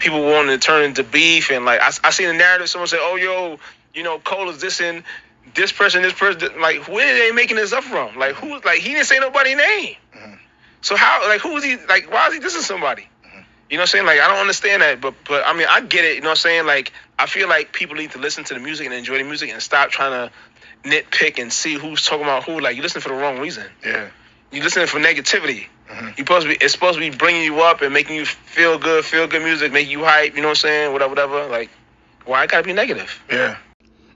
people wanting to turn into beef, and like I seen the narrative. Someone say, "Oh, yo, Cole is dissing this person, this person." Like, where are they making this up from? Like, who? Like, he didn't say nobody's name. Mm-hmm. So how? Like, who is he? Like, why is he dissing somebody? Mm-hmm. You know what I'm saying? Like, I don't understand that, but I mean, I get it. You know what I'm saying? Like, I feel like people need to listen to the music and enjoy the music and stop trying to nitpick and see who's talking about who. Like, you listen for the wrong reason. Yeah. You listening for negativity. Mm-hmm. It's supposed to be bringing you up and making you feel good music, make you hype. You know what I'm saying? Whatever. Like, why it gotta be negative? Yeah.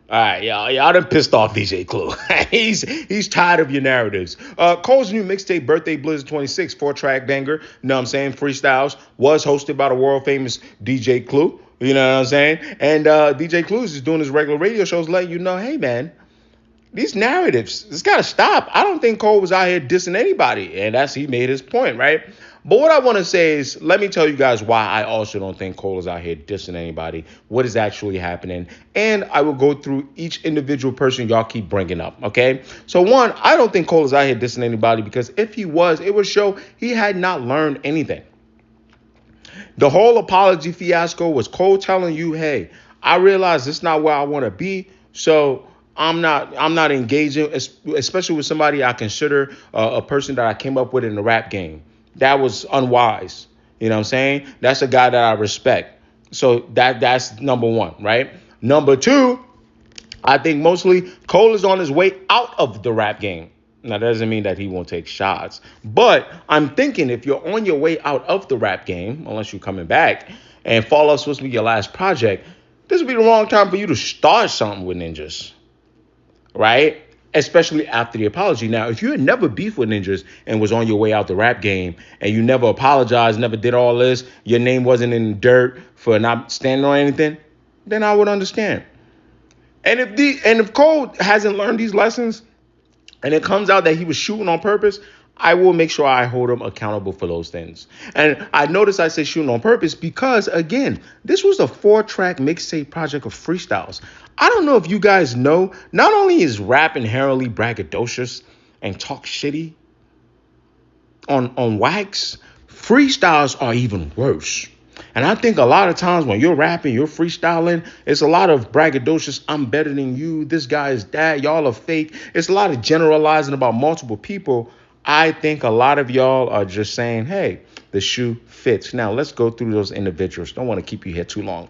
All right, y'all done pissed off DJ Clue. he's tired of your narratives. Cole's new mixtape, Birthday Blizzard 26, 4-track banger. You know what I'm saying? Freestyles was hosted by the world famous DJ Clue. You know what I'm saying? And DJ Clue is just doing his regular radio shows, letting you know, hey man, these narratives, it's got to stop. I don't think Cole was out here dissing anybody. And he made his point, right? But what I want to say is, let me tell you guys why I also don't think Cole is out here dissing anybody, what is actually happening. And I will go through each individual person y'all keep bringing up, okay? So one, I don't think Cole is out here dissing anybody, because if he was, it would show he had not learned anything. The whole apology fiasco was Cole telling you, hey, I realize this is not where I want to be, so I'm not engaging, especially with somebody I consider a person that I came up with in the rap game. That was unwise. You know what I'm saying? That's a guy that I respect. So that's number one, right? Number two, I think mostly Cole is on his way out of the rap game. Now, that doesn't mean that he won't take shots. But I'm thinking if you're on your way out of the rap game, unless you're coming back, and Fall Out's supposed to be your last project, this would be the wrong time for you to start something with Ninjas. Right? Especially after the apology. Now, if you had never beefed with Ninjas and was on your way out the rap game and you never apologized, never did all this, your name wasn't in the dirt for not standing on anything, then I would understand. And if Cole hasn't learned these lessons and it comes out that he was shooting on purpose, I will make sure I hold him accountable for those things. And I notice I say shooting on purpose because, again, this was a 4-track mixtape project of freestyles. I don't know if you guys know, not only is rap inherently braggadocious and talk shitty on wax, freestyles are even worse. And I think a lot of times when you're rapping, you're freestyling, it's a lot of braggadocious, I'm better than you, this guy is that, y'all are fake. It's a lot of generalizing about multiple people. I think a lot of y'all are just saying, hey, the shoe fits. Now, let's go through those individuals. Don't want to keep you here too long.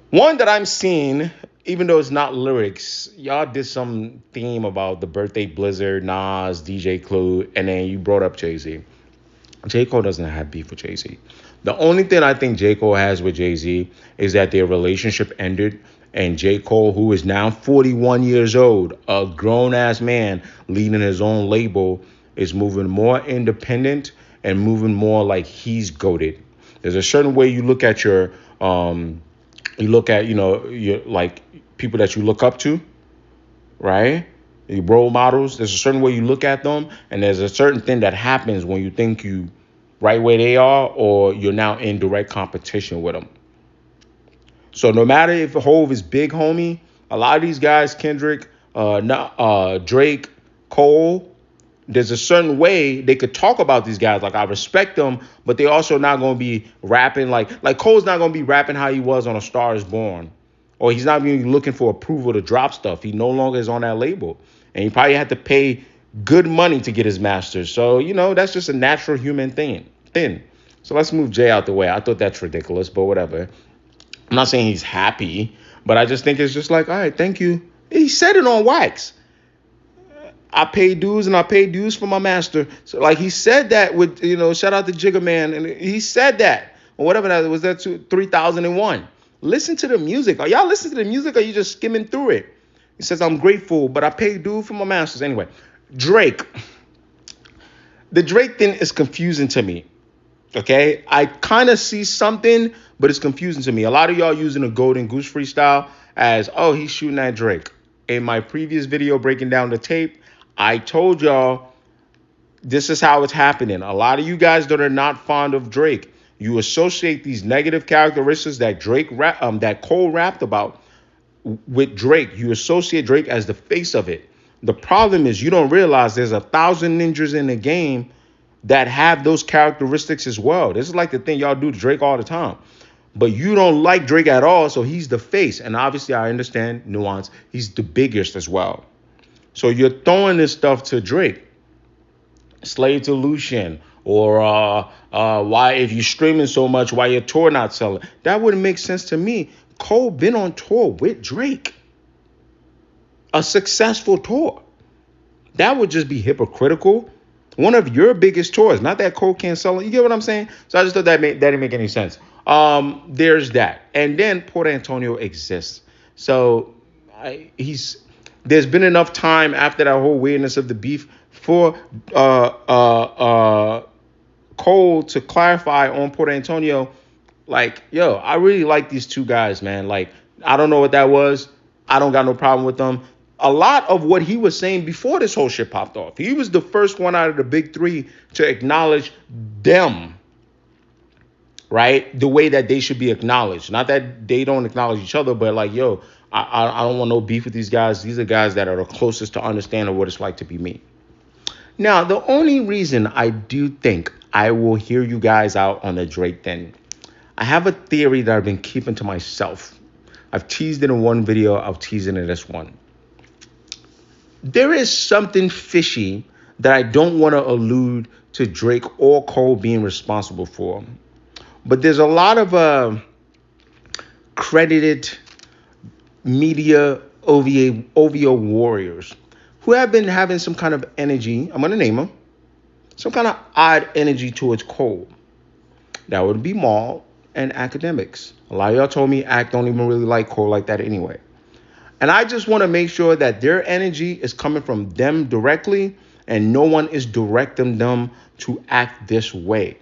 One that I'm seeing, even though it's not lyrics, y'all did some theme about the Birthday Blizzard, Nas, DJ Clue, and then you brought up Jay-Z. J. Cole doesn't have beef with Jay-Z. The only thing I think J. Cole has with Jay-Z is that their relationship ended, and J. Cole, who is now 41 years old, a grown-ass man leading his own label, is moving more independent and moving more like he's goated. There's a certain way you look at your, your like people that you look up to, right? Your role models. There's a certain way you look at them, and there's a certain thing that happens when you think you right where they are, or you're now in direct competition with them. So no matter if Hove is big homie, a lot of these guys, Kendrick, Drake, Cole, there's a certain way they could talk about these guys. Like, I respect them, but they also not going to be rapping like Cole's not going to be rapping how he was on A Star Is Born. Or he's not even looking for approval to drop stuff. He no longer is on that label. And he probably had to pay good money to get his masters. So, that's just a natural human thing. So let's move Jay out the way. I thought that's ridiculous, but whatever. I'm not saying he's happy, but I just think it's just like, all right, thank you. He said it on wax. I pay dues and I pay dues for my master. So like he said that with, shout out to Jigga Man. And he said that, or whatever that was, that 3001. Listen to the music. Are y'all listening to the music, or are you just skimming through it? He says, I'm grateful, but I pay due for my masters. Anyway, Drake. The Drake thing is confusing to me. Okay, I kind of see something, but it's confusing to me. A lot of y'all using the Golden Goose freestyle as, oh, he's shooting at Drake. In my previous video breaking down the tape, I told y'all this is how it's happening. A lot of you guys that are not fond of Drake, you associate these negative characteristics that that Cole rapped about with Drake. You associate Drake as the face of it. The problem is you don't realize there's 1,000 ninjas in the game that have those characteristics as well. This is like the thing y'all do to Drake all the time. But you don't like Drake at all, so he's the face. And obviously, I understand nuance. He's the biggest as well. So you're throwing this stuff to Drake, Slave to Lucian, or why if you're streaming so much, why your tour not selling? That wouldn't make sense to me. Cole been on tour with Drake, a successful tour. That would just be hypocritical. One of your biggest tours, not that Cole can't sell it. You get what I'm saying? So I just thought that didn't make any sense. There's that, and then Port Antonio exists. So there's been enough time after that whole weirdness of the beef for Cole to clarify on Port Antonio. Like, yo, I really like these two guys, man. Like, I don't know what that was. I don't got no problem with them. A lot of what he was saying before this whole shit popped off, he was the first one out of the big three to acknowledge them, right? The way that they should be acknowledged. Not that they don't acknowledge each other, but like, yo, I don't want no beef with these guys. These are guys that are the closest to understanding what it's like to be me. Now, the only reason I do think I will hear you guys out on the Drake thing, I have a theory that I've been keeping to myself. I've teased it in one video. I'll tease it in this one. There is something fishy that I don't want to allude to Drake or Cole being responsible for. But there's a lot of credited media OVO warriors who have been having some kind of energy. I'm going to name them. Some kind of odd energy towards Cole. That would be Maul and academics. A lot of y'all told me Act don't even really like Cole like that anyway. And I just want to make sure that their energy is coming from them directly and no one is directing them to act this way.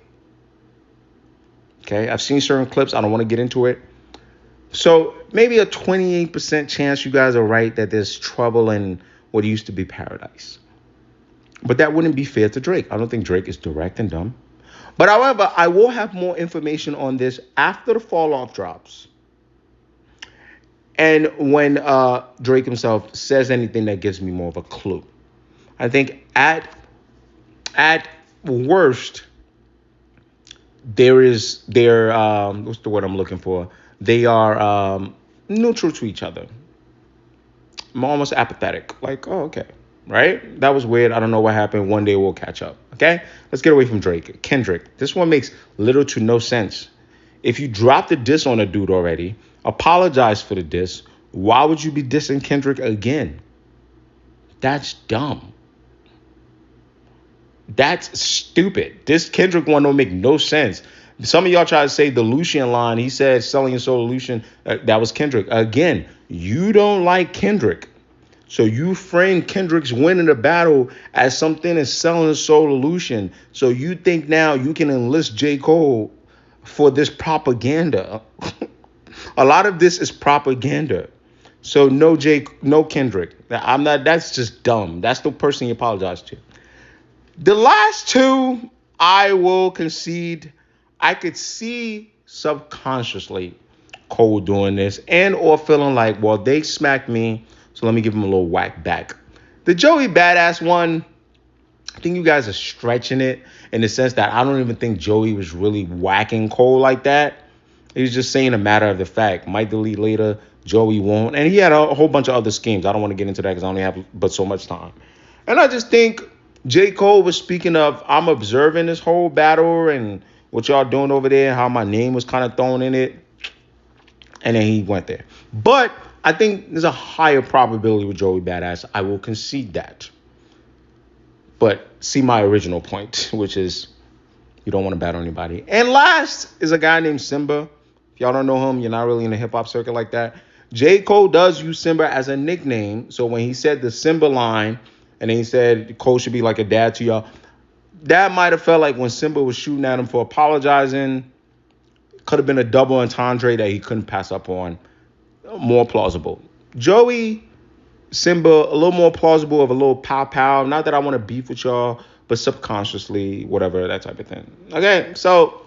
Okay, I've seen certain clips. I don't want to get into it. So maybe a 28% chance you guys are right that there's trouble in what used to be paradise. But that wouldn't be fair to Drake. I don't think Drake is directing them. But however, I will have more information on this after the fall off drops. And when Drake himself says anything that gives me more of a clue. I think at worst, what's the word I'm looking for? They are neutral to each other. I'm almost apathetic. Like, oh, okay. Right? That was weird. I don't know what happened. One day we'll catch up. Okay? Let's get away from Drake. Kendrick. This one makes little to no sense. If you dropped a diss on a dude already, apologize for the diss. Why would you be dissing Kendrick again? That's dumb. That's stupid. This Kendrick one don't make no sense. Some of y'all try to say the Lucian line. He said selling your soul to Lucian. That was Kendrick. Again, you don't like Kendrick. So you frame Kendrick's winning the battle as something as selling his soul to Lucian. So you think now you can enlist J. Cole for this propaganda. A lot of this is propaganda. So no Kendrick. That's just dumb. That's the person you apologize to. The last two, I will concede. I could see subconsciously Cole doing this and or feeling like, well, they smacked me, so let me give him a little whack back. The Joey Badass one, I think you guys are stretching it in the sense that I don't even think Joey was really whacking Cole like that. He was just saying a matter of the fact. Might delete later, Joey won't. And he had a whole bunch of other schemes. I don't want to get into that because I only have but so much time. And I just think J. Cole was speaking of, I'm observing this whole battle and what y'all doing over there, how my name was kind of thrown in it. And then he went there. But I think there's a higher probability with Joey Badass. I will concede that. But see my original point, which is you don't want to battle anybody. And last is a guy named Simba. If y'all don't know him, you're not really in the hip-hop circuit like that. J. Cole does use Simba as a nickname. So when he said the Simba line, and then he said Cole should be like a dad to y'all, that might have felt like when Simba was shooting at him for apologizing, could have been a double entendre that he couldn't pass up on. More plausible. Joey, Simba, a little more plausible of a little pow-pow. Not that I want to beef with y'all, but subconsciously, whatever, that type of thing. Okay, so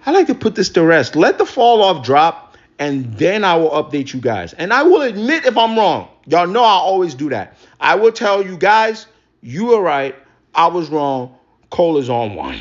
I like to put this to rest. Let the fall off drop, and then I will update you guys. And I will admit if I'm wrong. Y'all know I always do that. I will tell you guys, you were right. I was wrong. Cole is on one.